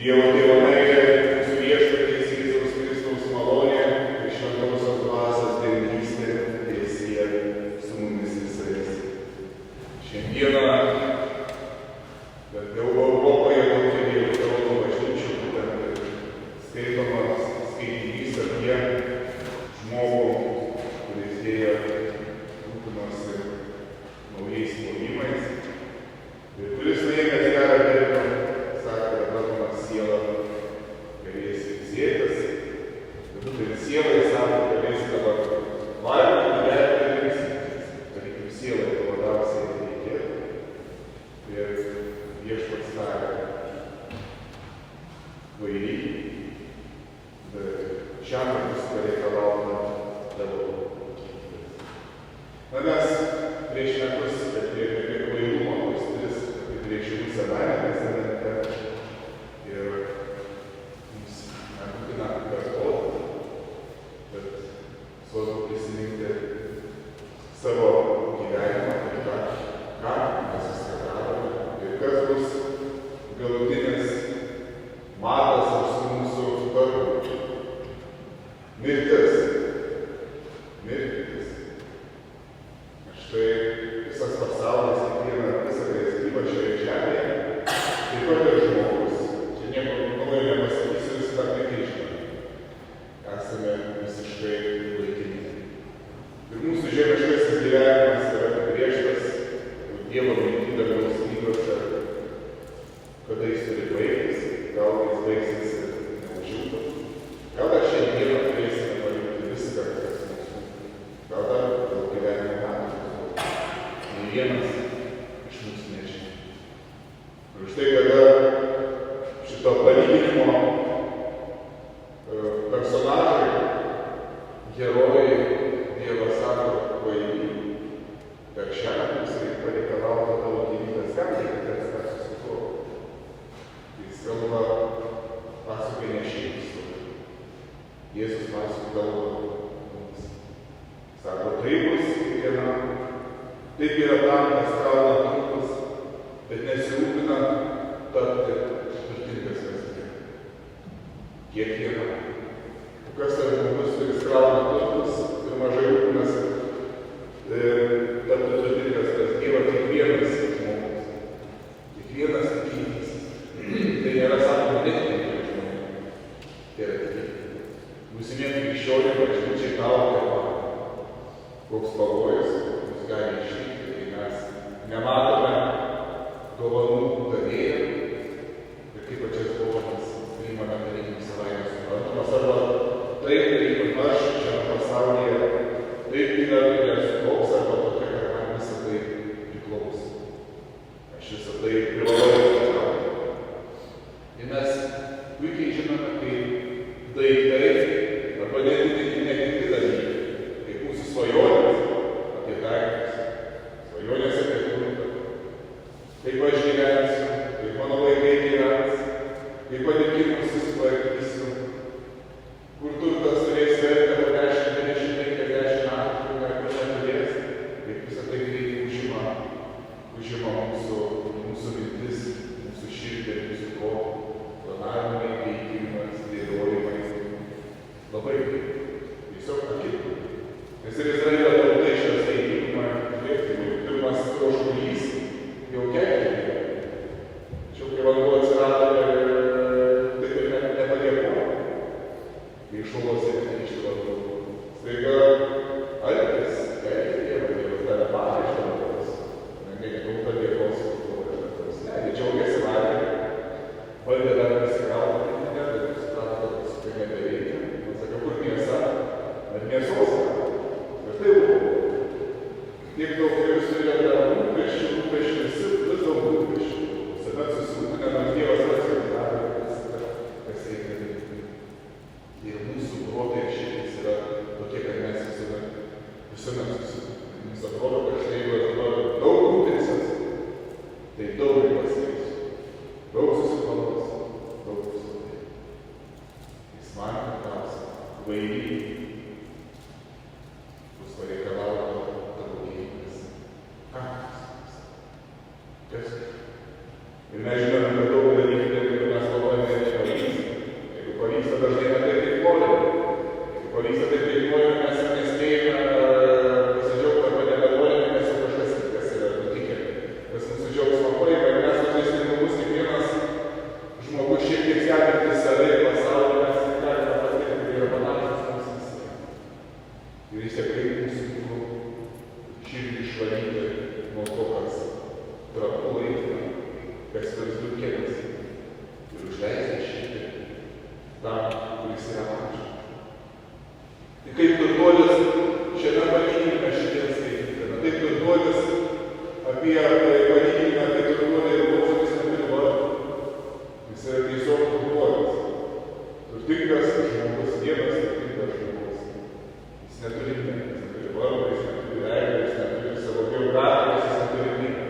Dievo Tėvo meilė, mūsų viešpaties Jėzaus Kristaus malonė ir šventosios dvasios bendrystė teesie su mumis visais. Šiandieną, bet jau Europoje daugelį liuteronų bažnyčių būtent skaitomas skaitinys apie žmogų, kuris dėja rūpinosi naujais plojimais ir kuris laimės gerą darbą, sakė, dabar mano siela galės ilsėtis, bet būtent sielai sako, galės dabar valgyti, gyventi ir ilsėtis. Tarytum sielai to labiausiai reikėtų. Ir viešpats tarė, kvaily, bet šiam bus pareikalauta tavo kokybės. Na mes prieš metus kalbėjome apie kvailumo tris apibrėžimų Senajame testamente ir mums nebūtina kartoti, bet svarbu prisiminti savo gyvenimą ir ką mes susidarome ir kas bus galutinis matas už mūsų darbų. Mirtis. Štai visas pasaulis, visa gyva šioje žemėje, taip pat ir žmogus. Čia nieko naujo nepasakysiu, visi tą puikiai žinome. Esame visiškai laikini. Ir mūsų žemiškasis gyvenimas yra apibrėžtas Dievo minčių dangaus knygose, kada jis turi baigtis, gal jis baigsis ir neužilgo. Gal dar šiandieną turėsime palikti viską, kas mūsų. Gal dar daug gyvenimo metų. Nei vienas iš mūsų nežino. Ir štai kada šito palyginimo personažai, herojai, Dievas sako kvaily, per šią pusę pareikalauti tavo gyvybės, kam reikia tekstą susituokti. Jis kalba, pasakoja ne šiaip istoriją. Jėzus pasakoja mums. Sako, taip bus kiekvienam. Taip yra tam, kas kalba turtus, bet nesirūpina tapti turtingas kasdien. Kiekvienam. Kas yra žmogus, kuris krauna turtus ir mažai rūpinasi tapti turtingas kasdien, kiekvienas žmogus. Kiekvienas tikintis. Tai nėra sakoma netikinti žmonių. Tai yra tikinti. Būsimiem krikščionėm bažnyčiai laukia, koks pavojus mus gali ištikti, kai mes nematome dovanų gavėjų ir kaip pačias dovanas priimame tarytum savaime suprantamas, arba taip, kaip aš šiame pasaulyje, taip yra nesuvoks, arba tokia, kad man visą tai priklauso. Aš visą tai privalau atsitraukti. Ir mes puikiai žinome, kaip daiktai arba netikri dalykai, kaip mūsų svajonės apie daiktus, svajonės apie turtą, yra tiesiog turtuolis. Turtingas žmogus, vienas turtingas žmogus. Jis neturi nieko, jis neturi vardo, jis neturi veido, jis neturi savo geografijos, jis neturi nieko.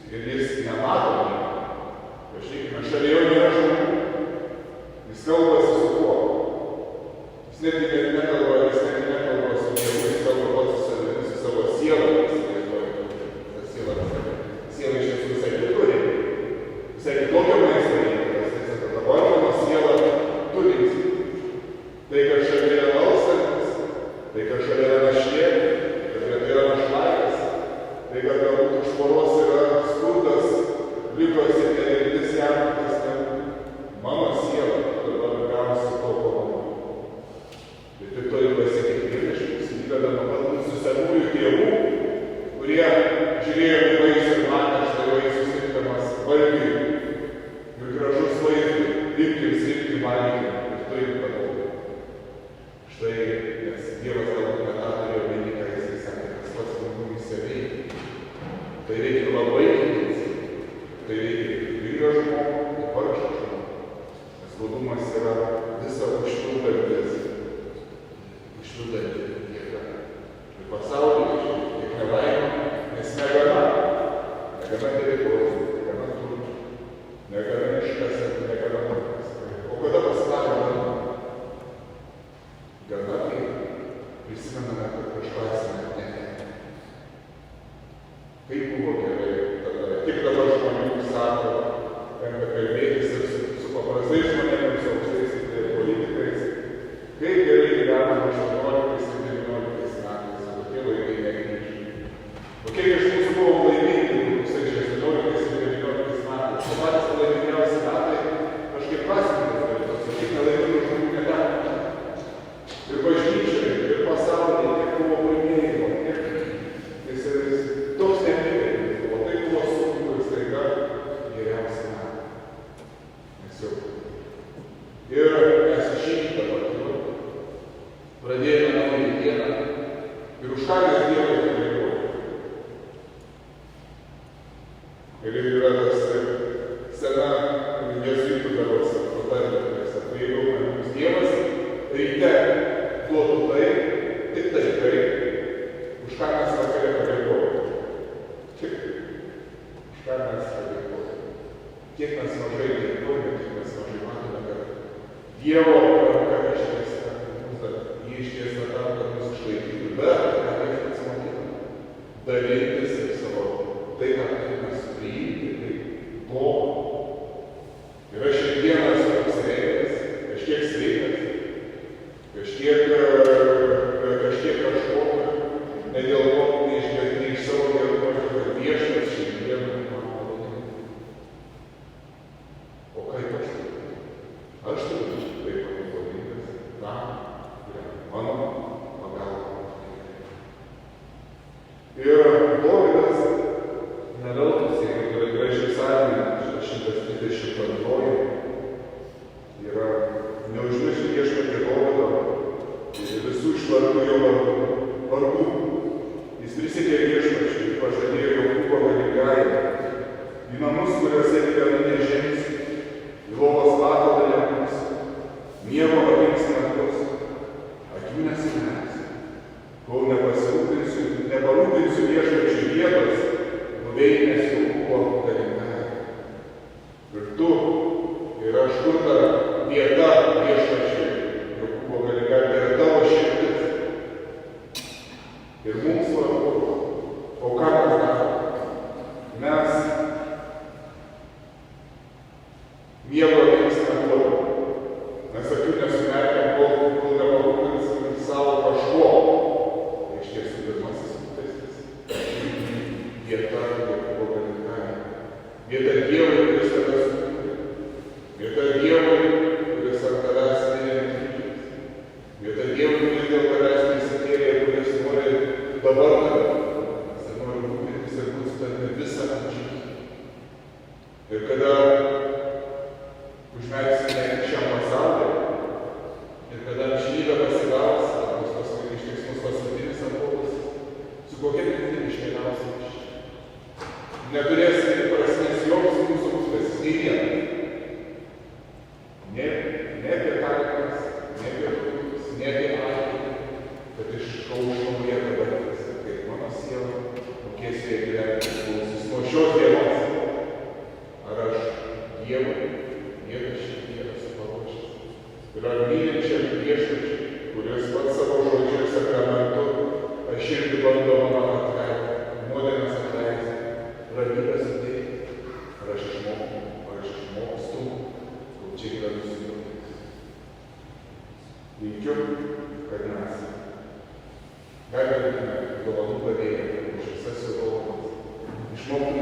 Ir jis nemato nieko. Pažiūrėkime, šalia jo nėra žmonių. Jis kalbasi su kuo? Jis netgi nekalba su Dievu, jis kalba pats su savimi, su savo sielą. Ta siela iš tiesų visai kituri. Visai kitokio maisto reikalas. Tai sako, dabar mano siela turinti. Tai, kad šalia yra alkstantis, tai, kad šalia yra našlė, kad greta yra našlaitis, tai, kad galbūt už poros yra skurdas, ligos ir neviltis jam, kas ten mano siela dabar gausi to, ko noriu. Ir tik turi pasakyti, kad iš mūsų įvedama galbūt su senųjų tėvų, kurie žiūrėjo į vaisių ir matė štai vaisių sirgdamas valgiui ir gražus vaizdui, imkim, sirgti, valgyti ir turim padauti. Štai, nes Dievas galbūt tą turėjo omeny, ką jisai sakė, tas pats mumyse veikia. Tai reikia labai keistis. Tai reikia vyro žmogų ir vargšą žmogų. Nes godumas yra visa užpildantis jėga. Ir pasaulyje tiek nelaimė, nes negana teritorijų, negana turtų, negana iškasant, negana turtas. O kada pasidaro gana, tai prisimename, kad kažką esame netekę. Kaip buvo gerai tada. Tik dabar žmonių sako, tenka kalbėtis ir su paprastais žmonėmis, su aukštais politikais. Kaip gerai gyvename 18 ir 19 metais, o tokie laikai negrįžta. O kiek iš mūsų buvo laimingi 2018 ir 2019 metais. O patys laimingiausi metai kažkaip prasmingas dalykas, o kiek nelaimingų žmonių neteko. Ir bažnyčioje, ir pasaulyje, tiek buvo laimėjimo, tiek toks nepriekainis buvo, tai buvo sunku ir staiga geriausi metai. Nes jau. Ir mes išėjome dabar pradėjome naują dieną ir už ką mes Dievui dėkojame. Ir yra tas sena jėzuitų berods patarlė, jeigu mums Dievas ryte duotų tai, tik tai, už ką mes vakare padėkojame. Tik už ką mes padėkojame. Kiek mes mažai dėkojame, kiek mes mažai matome, kad Dievo ranka ištiesta, jį ištiesta tam, kad mus išlaikytų, bet ką reikia atsimatyti, dalintis ir savo tai, ką mes priimti, tai blogą. Ir aš šiandieną esu apsveikas, kažkiek sveikas, kažkiek kažkokio, ne dėl to, ne iš savo gerumo, kad viešas šiandieną man malonė. O kaip aš turiu? Aš turiu taip pavojingas tam, mano pagalba. Ir Dovydas neveltui, jeigu yra gražiai psalmė 132 yra neužmiršti viešpatie Dovydo ir visų išvardų jo vardų. Jis prisiekė viešpačiui ir pažadėjo Jokūbo galingajam į namus, kuriuose gyvena nežinis, į lovos patalą nebus, miego apims metus, akių nesimes, kol neparūpinsiu viešpačiui vietos, nuveinęs Jokūbo galingajam. Ir tu ir aš kur ta vieta viešpačiui Jokūbo galingajam, tai yra tavo širdis. Ir mums svarbu, o ką mes darome? Mes miego apims metus. Mes akių nesumerkiam, kol neparūpinsim savo kažko. Tai iš tiesų pirmasis rūpestis. Vieta Jokūbo galingajam. Vieta Dievui, kuris tavęs sukūrė. Vieta Dievui, kuris ant tavęs mirė ant kryžiaus. Vieta Dievui, kuris dėl tavęs prisikėlė, kuris nori dabar tavęs ir nori rūpintis ir būti tavimi visą amžių. Ir kada yra mylinčiam viešpačiui, kuris pats savo žodžiu ir sakramentu širdį bando mano atleisti, nuodėmes atleisti, ramybę suteikti. Ar aš išmokau, ar aš išmokstu, kol čia gyvenu su Jums. Linkiu, kad mes pergalėtume dovanų gavėją už visas jo dovanas, išmoktume